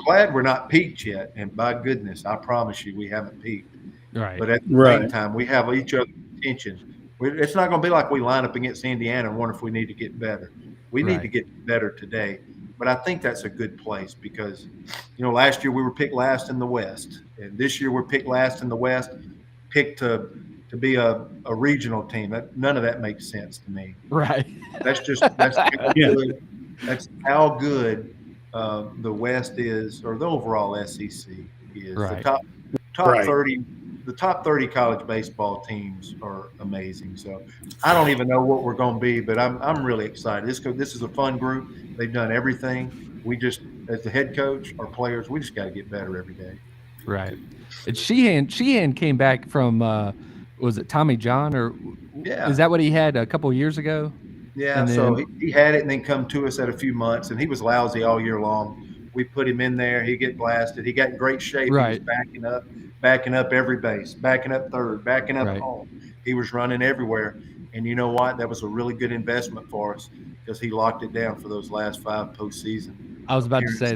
glad we're not peaked yet, and by goodness, I promise you, we haven't peaked. Right. But at the same time, we have each other's intentions. It's not going to be like we line up against Indiana and wonder if we need to get better. We need to get better today. But I think that's a good place because, last year we were picked last in the West, and this year we're picked last in the West, picked to be a regional team. None of that makes sense to me. Right. That's how good the West is, or the overall SEC is. Right. The top 30. The top 30 college baseball teams are amazing. So I don't even know what we're going to be, but I'm really excited. This is a fun group. They've done everything. We just, as the head coach, our players, we just got to get better every day. Right. And Sheehan came back from was it Tommy John, or is that what he had a couple of years ago? Yeah. And so he had it and then come to us at a few months, and he was lousy all year long. We put him in there. He get blasted. He got in great shape. Right. He was backing up every base, backing up third, backing up home. He was running everywhere. And you know what? That was a really good investment for us because he locked it down for those last 5 postseason. I was about to say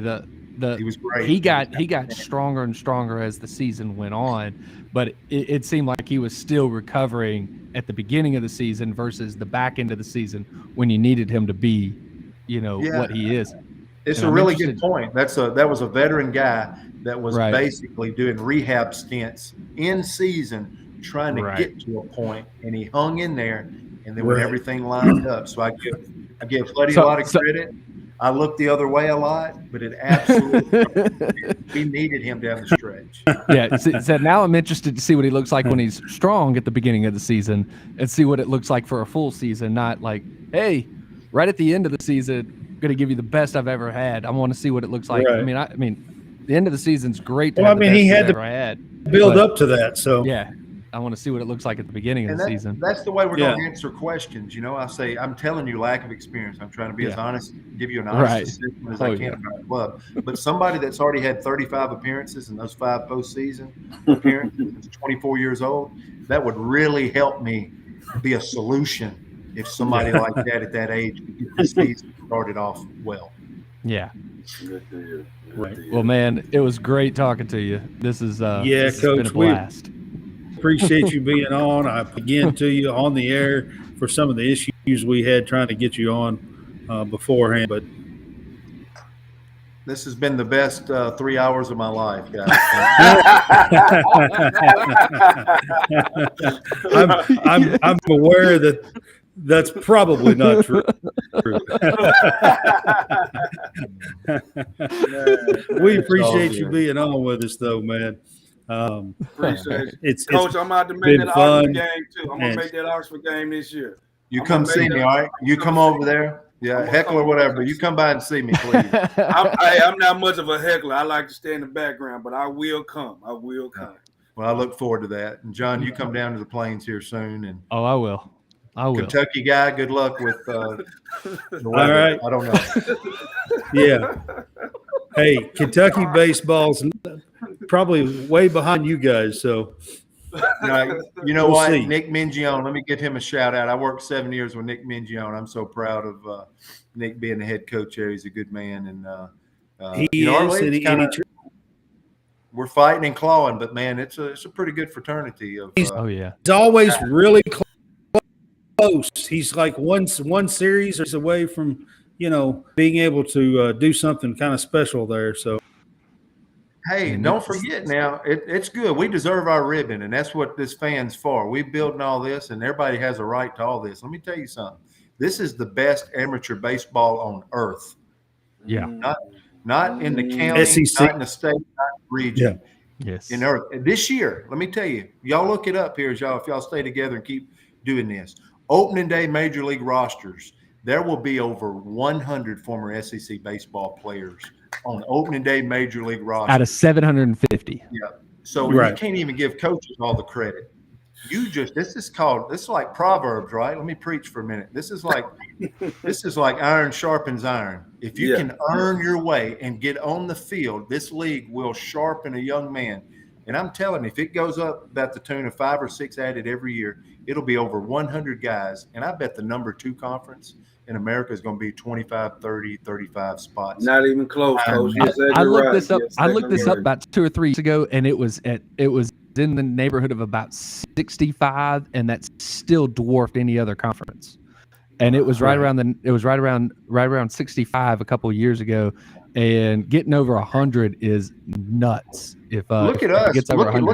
he was great. He got stronger and stronger as the season went on, but it seemed like he was still recovering at the beginning of the season versus the back end of the season when you needed him to be, what he is. It's a really good point. That was a veteran guy that was basically doing rehab stints in season, trying to get to a point, and he hung in there. And then when everything lined up, so I give Buddy a lot of credit. I looked the other way a lot, but it absolutely we needed him down the stretch. Yeah. So now I'm interested to see what he looks like when he's strong at the beginning of the season, and see what it looks like for a full season. Not like, hey, right at the end of the season, going to give you the best I've ever had. I want to see what it looks like. Right. I mean, the end of the season's great. He had to build up to that. So yeah, I want to see what it looks like at the beginning of the season. That's the way we're going to answer questions. I say, I'm telling you lack of experience. I'm trying to be as honest, give you an honest assessment as I can about the club. But somebody that's already had 35 appearances in those 5 postseason appearances, is 24 years old, that would really help me be a solution if somebody like that at that age could get the season started off well. Yeah. Good to hear. Well, man, it was great talking to you. This is this Coach, has been a blast. Appreciate you being on. I again to you on the air for some of the issues we had trying to get you on beforehand, but this has been the best 3 hours of my life, guys. I'm aware that that's probably not true. We appreciate you being on with us, though, man. Appreciate it. It's Coach, I'm out to make that fun. Oxford game too. I'm gonna make that Oxford game this year. You come see me, all right? You come over there. Yeah, heckle or whatever. You come by and see me, please. I'm not much of a heckler. I like to stay in the background, but I will come. Well, I look forward to that. And John, you come down to the Plains here soon. And I will. Kentucky guy, good luck with the all right. I don't know. Yeah. Hey, Kentucky baseball's probably way behind you guys, so You know We'll what? see. Nick Mingione, let me give him a shout out. I worked 7 years with Nick Mingione. I'm so proud of Nick being the head coach there. He's a good man. And, He our is. league's we're fighting and clawing, but, man, it's a pretty good fraternity. Oh, yeah. He's always really close. He's like one series away from, being able to do something kind of special there. So, hey, And don't forget now, it's good. We deserve our ribbon, and that's what this fan's for. We're building all this, and everybody has a right to all this. Let me tell you something. This is the best amateur baseball on earth. Yeah. Not in the county, SEC. not in the state, not in the region. Yes. In earth. This year, let me tell you, y'all look it up here, if y'all stay together and keep doing this. Opening day major league rosters, there will be over 100 former SEC baseball players on opening day major league rosters. Out of 750. Yeah. So Right. you can't even give coaches all the credit. This is like Proverbs, right? Let me preach for a minute. This is like iron sharpens iron. If you can earn your way and get on the field, this league will sharpen a young man. And I'm telling you, if it goes up about the tune of 5 or 6 added every year, it'll be over 100 guys. And I bet the number 2 conference in America is going to be 25, 30, 35 spots. Not even close, Coach. I looked this up. I looked this up about 2 or 3 years ago, and it was in the neighborhood of about 65, and that still dwarfed any other conference. And it was right around 65 a couple of years ago, and getting over 100 is nuts. If look at if us, it gets over 100,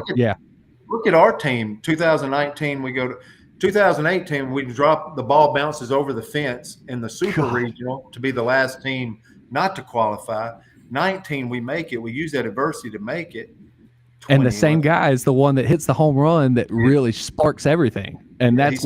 look at our team. 2019, we go to 2018. We drop the ball bounces over the fence in the super regional to be the last team not to qualify. 19, we make it. We use that adversity to make it. 20, and the same guy is the one that hits the home run that really sparks everything. And that's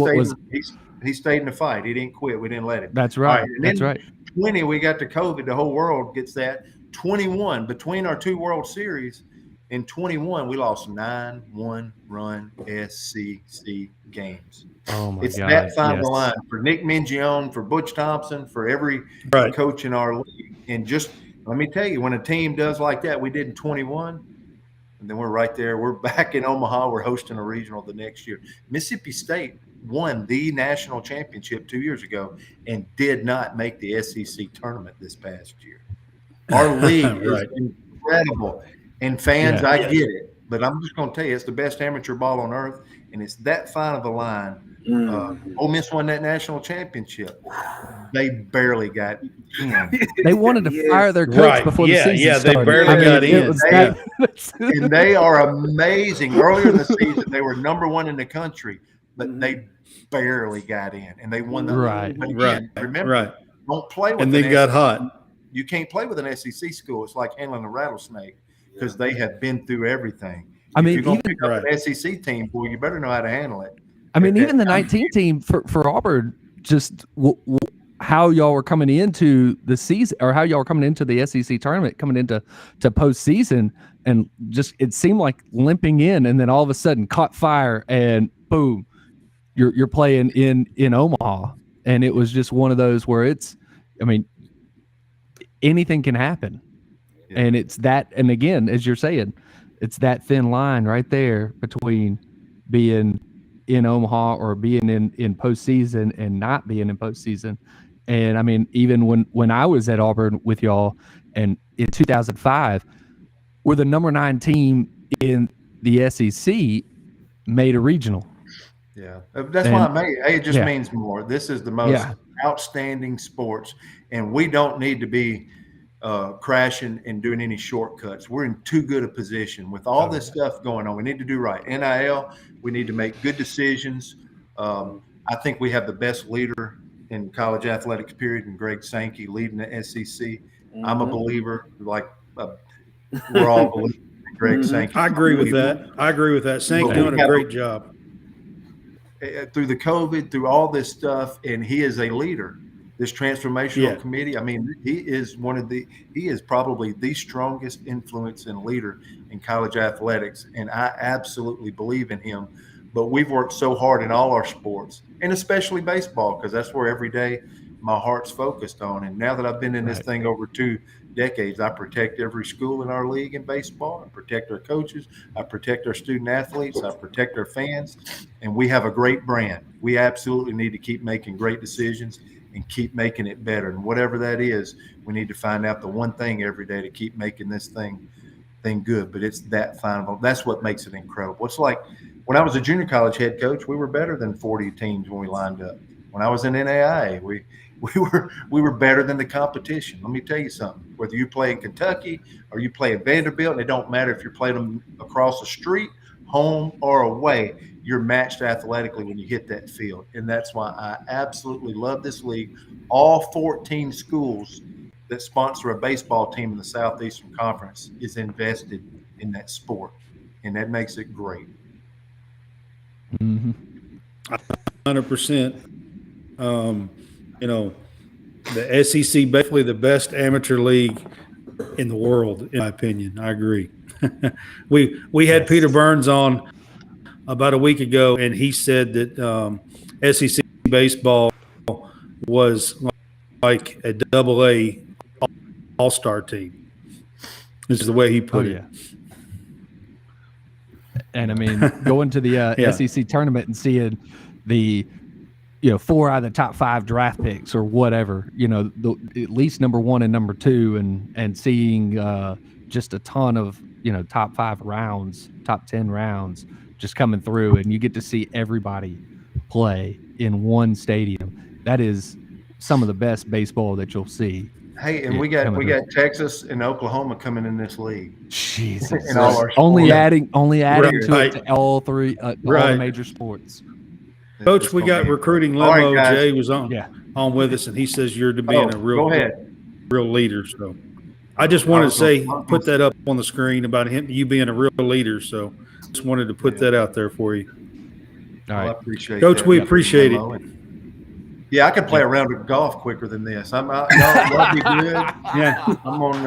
he stayed in the fight. He didn't quit. We didn't let him. That's right. That's right. 20, we got to COVID. The whole world gets that. 21, between our 2 World Series, in 21, we lost 9 one-run SEC games. Oh, my God. It's that fine line for Nick Mingione, for Butch Thompson, for every coach in our league. And just let me tell you, when a team does like that, we did in 21, and then we're right there. We're back in Omaha. We're hosting a regional the next year. Mississippi State won the national championship 2 years ago and did not make the SEC tournament this past year. Our league is incredible. And fans, I get it. But I'm just going to tell you, it's the best amateur ball on earth, and it's that fine of a line. Ole Miss won that national championship. They barely got in. They wanted to fire their coach before the season started. They barely got in. And they are amazing. Earlier in the season, they were number 1 in the country, but they barely got in, and they won the league. But again, remember, don't play with. And they got hot. You can't play with an SEC school. It's like handling a rattlesnake because they have been through everything. I mean, if you're going to pick up an SEC team, boy, you better know how to handle it. I mean, even the 19 team for Auburn, just how y'all were coming into the season, or how y'all were coming into the SEC tournament, coming into postseason, and just it seemed like limping in, and then all of a sudden caught fire, and boom, you're playing in Omaha, and it was just one of those where anything can happen, and it's that, and again, as you're saying, it's that thin line right there between being in Omaha or being in postseason and not being in postseason. And I mean, even when I was at Auburn with y'all, and in 2005, we're the number 9 team in the SEC, made a regional. Yeah, that's why it just means more. This is the most outstanding sports, and we don't need to be crashing and doing any shortcuts. We're in too good a position with all this stuff going on. We need to do right. NIL, we need to make good decisions. I think we have the best leader in college athletics, period, and Greg Sankey leading the SEC. I'm a believer, we're all believers in Greg Sankey. I agree with that. Sankey doing a great job. Through the COVID, through all this stuff, and he is a leader. This transformational committee, I mean, he is probably the strongest influence and leader in college athletics, and I absolutely believe in him. But we've worked so hard in all our sports, and especially baseball, because that's where every day my heart's focused on. And now that I've been in this thing over two decades. I protect every school in our league in baseball. I protect our coaches. I protect our student athletes. I protect our fans. And we have a great brand. We absolutely need to keep making great decisions and keep making it better. And whatever that is, we need to find out the one thing every day to keep making this thing good. But it's that final. That's what makes it incredible. It's like when I was a junior college head coach, we were better than 40 teams when we lined up. When I was in NAIA, we were better than the competition. Let me tell you something. Whether you play in Kentucky or you play at Vanderbilt, and it don't matter if you're playing them across the street, home or away, you're matched athletically when you hit that field. And that's why I absolutely love this league. All 14 schools that sponsor a baseball team in the Southeastern Conference is invested in that sport, and that makes it great. 100%. The SEC basically the best amateur league in the world, in my opinion. I agree. we had Peter Burns on about a week ago, and he said that SEC baseball was like a AA all-star team. This is the way he put it. And I mean, going to the SEC tournament and seeing the 4 out of the top 5 draft picks or whatever, at least number 1 and number 2, and seeing just a ton of top 5 rounds, top 10 rounds just coming through, and you get to see everybody play in one stadium. That is some of the best baseball that you'll see. Hey, and we got Texas and Oklahoma coming in this league. Jesus, in all our only adding right. to it to all 3 all the major sports. Coach, we got recruiting limo. Right, Jay was on with us, and he says you're to being a real leader. So I just wanted to say, put that up on the screen about you being a real leader. So just wanted to put that out there for you. All right, I appreciate Coach. That. We appreciate it. Yeah, I could play a round of golf quicker than this. Y'all be good. Yeah, I'm on.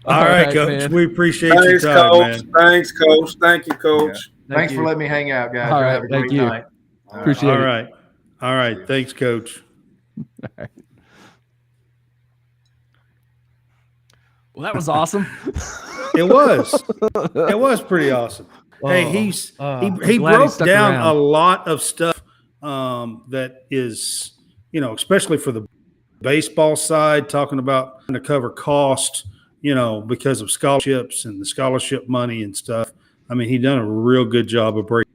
All right, Coach. Man. We appreciate your time, Coach. Man. Thanks, Coach. Thank you, Coach. Yeah. Thanks for letting me hang out, guys. All right, have a great night. Appreciate it. All right. Thanks, Coach. All right. Well, that was awesome. It was pretty awesome. Hey, he broke down a lot of stuff that is, especially for the baseball side, talking about trying to cover cost, because of scholarships and the scholarship money and stuff. I mean, he done a real good job of breaking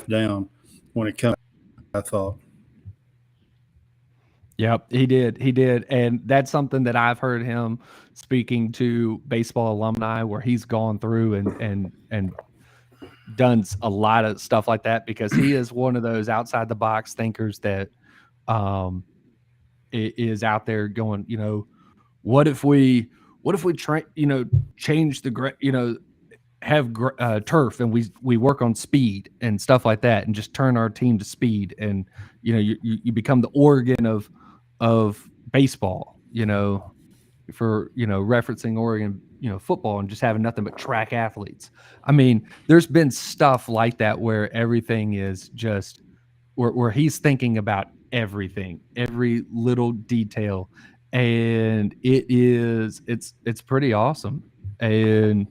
down when it comes, I thought. Yep, he did. And that's something that I've heard him speaking to baseball alumni, where he's gone through and done a lot of stuff like that, because he is one of those outside the box thinkers that is out there going, what if we change the have turf, and we work on speed and stuff like that, and just turn our team to speed, and you become the Oregon of baseball, for referencing Oregon football, and just having nothing but track athletes. I mean, there's been stuff like that where everything is just where he's thinking about everything, every little detail, and it's pretty awesome. And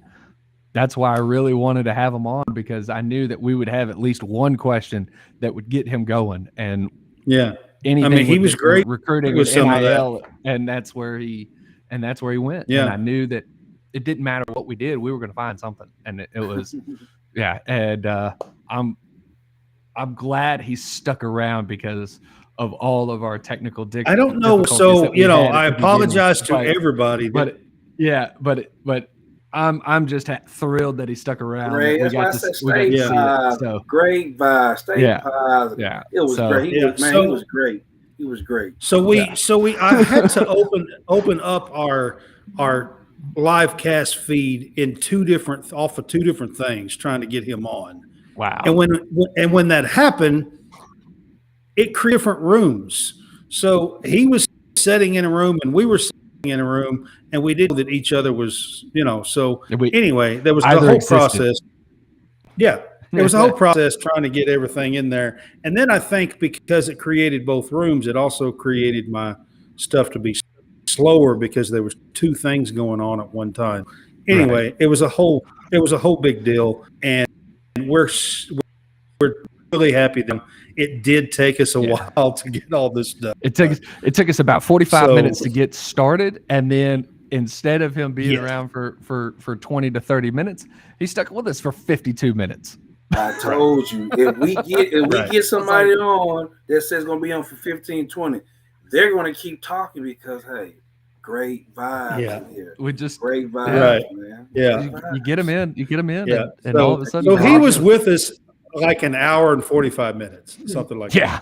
that's why I really wanted to have him on, because I knew that we would have at least one question that would get him going. And anything. He was great recruiting with NIL, and that's where he went. Yeah. And I knew that it didn't matter what we did, we were going to find something. And it was, And I'm glad he stuck around because of all of our technical difficulties. I don't know. So, I apologize to everybody. But I'm just thrilled that he stuck around. Great. That's why I said stay positive. So. Great vibe. Stay positive. Yeah. It was great. He was great. He was great. I had to open up our live cast feed in off of 2 different things, trying to get him on. Wow. And when that happened, it created different rooms. So he was sitting in a room and we were sitting in a room, and we didn't know that each other was, so anyway, there was the whole process. Yeah. There was a whole process trying to get everything in there. And then I think because it created both rooms, it also created my stuff to be slower because there was two things going on at one time. Anyway, Right. it was a whole big deal, and we're really happy that it did take us a while to get all this done. It took us about 45 So- minutes to get started, and then instead of him being Yes. around for 20 to 30 minutes, he stuck with us for 52 minutes. I told you, if we Right. get somebody on that says going to be on for 15, 20, they're going to keep talking because, hey, great vibes in here. We just Great vibes, Right. man. Yeah. you get him in, Yeah. and all of a sudden, So he we're was rocking. with us like an hour and 45 minutes, something like Yeah.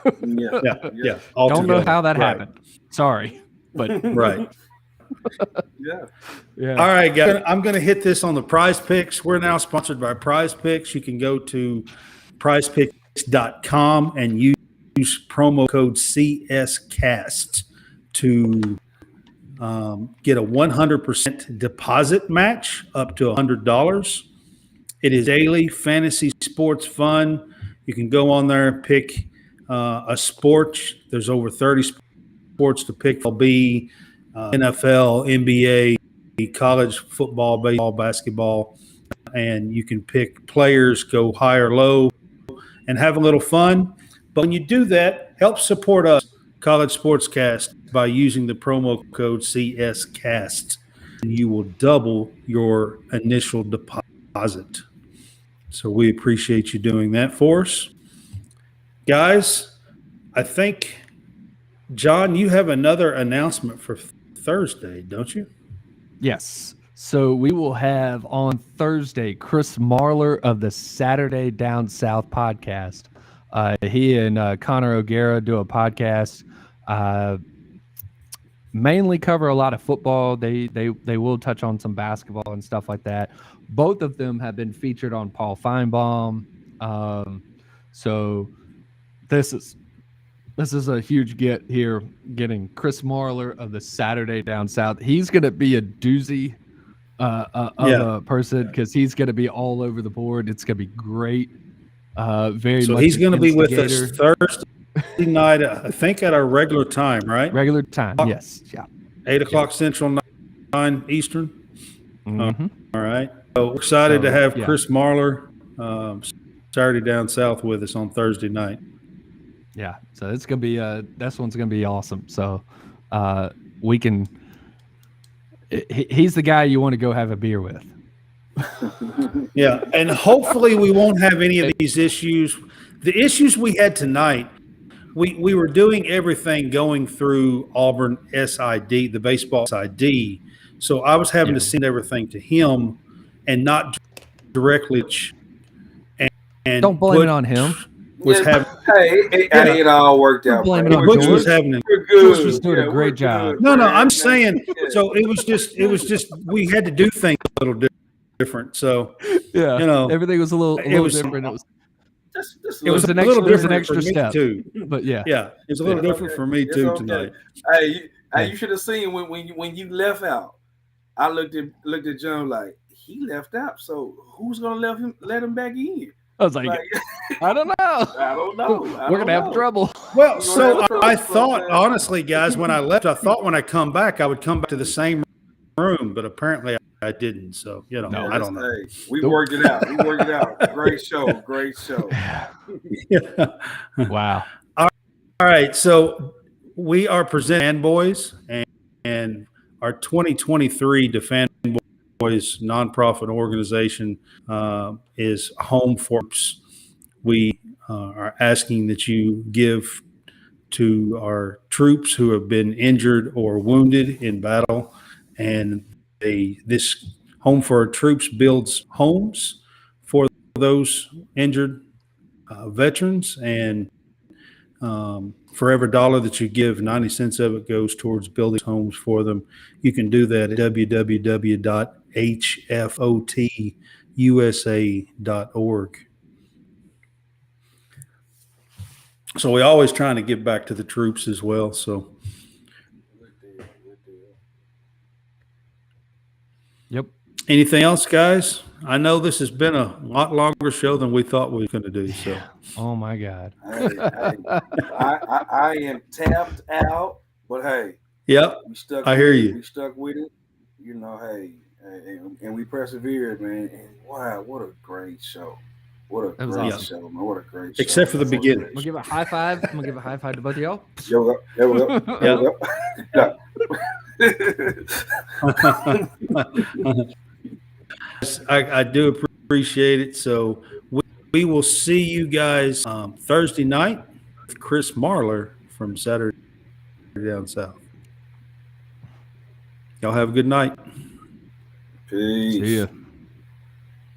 that. Yeah. Don't know how that Right. happened. Sorry, but Right. yeah. All right, guys. I'm going to hit this on the Prize Picks. We're now sponsored by Prize Picks. You can go to prizepicks.com and use promo code CSCAST to get a 100% deposit match up to $100. It is daily fantasy sports fun. You can go on there and pick a sport. There's over 30 sports to pick. There'll be NFL, NBA, college football, baseball, basketball, and you can pick players, go high or low, and have a little fun. But when you do that, help support us, College SportsCast, by using the promo code CSCAST. And you will double your initial deposit. So we appreciate you doing that for us. Guys, I think, John, you have another announcement for Thursday, don't you? Yes. So we will have on Thursday Chris Marler of the Saturday Down South podcast. He and Connor O'Gara do a podcast. Mainly cover a lot of football. They will touch on some basketball and stuff like that. Both of them have been featured on Paul Feinbaum. So this is a huge get here, getting Chris Marler of the Saturday Down South. He's going to be a doozy of a person because he's going to be all over the board. It's going to be great. Very So much he's an going to be with us instigator. Thursday night, I think at our regular time, right? Regular time, yes. Yeah. 8 o'clock Central, 9 Eastern. Mhm. All right. So we're excited to have yeah. Chris Marler, Saturday Down South, with us on Thursday night. Yeah, so it's gonna be this one's gonna be awesome. So we can. He's the guy you want to go have a beer with. Yeah, and hopefully we won't have any of these issues. The issues we had tonight, we were doing everything going through Auburn SID, the baseball SID. So I was having to send everything to him and not directly. And Don't blame it on him. It all worked out. Blame it on Butch George. was having a We're good. George was doing a great job. good. No, I'm saying. So it was just we had to do things a little different. So Yeah, you know, everything was a little was- different. it was an a little extra different for me step. too. But yeah, Yeah, it was a little different for me too tonight. Hey, you should have seen when you left out. I looked at John like he left out. So who's gonna let him back in? I was like, I don't know. I don't know. We're gonna have trouble. Well, so I thought, honestly, guys, when I left, I thought when I come back, I would come back to the same room, but apparently I didn't. So, you know, I don't know. Hey, we worked it out. Great show. Yeah. Wow. All right. So we are presenting Fanboys, and our 2023 Defend Boys nonprofit organization is Home Force. We are asking that you give to our troops who have been injured or wounded in battle, and this Home for Our Troops builds homes for those injured veterans, and for every dollar that you give, 90 cents of it goes towards building homes for them. You can do that at www.hfotusa.org. So we're always trying to give back to the troops as well. So, Yep. anything else, guys? I know this has been a lot longer show than we thought we were going to do. So, Oh my God. I am tapped out, But hey, Yep. we stuck. I hear with it. you. We stuck with it. You know, hey, and we persevered, man. And wow, what a great show! What a great awesome. show, man! What a great show! Except for the beginning. I'm gonna give a high five. I'm gonna give a high five to both of y'all. There we go. There we go. There we go. I do appreciate it. So we will see you guys Thursday night with Chris Marlar from Saturday Down South. Y'all have a good night. Peace. See ya.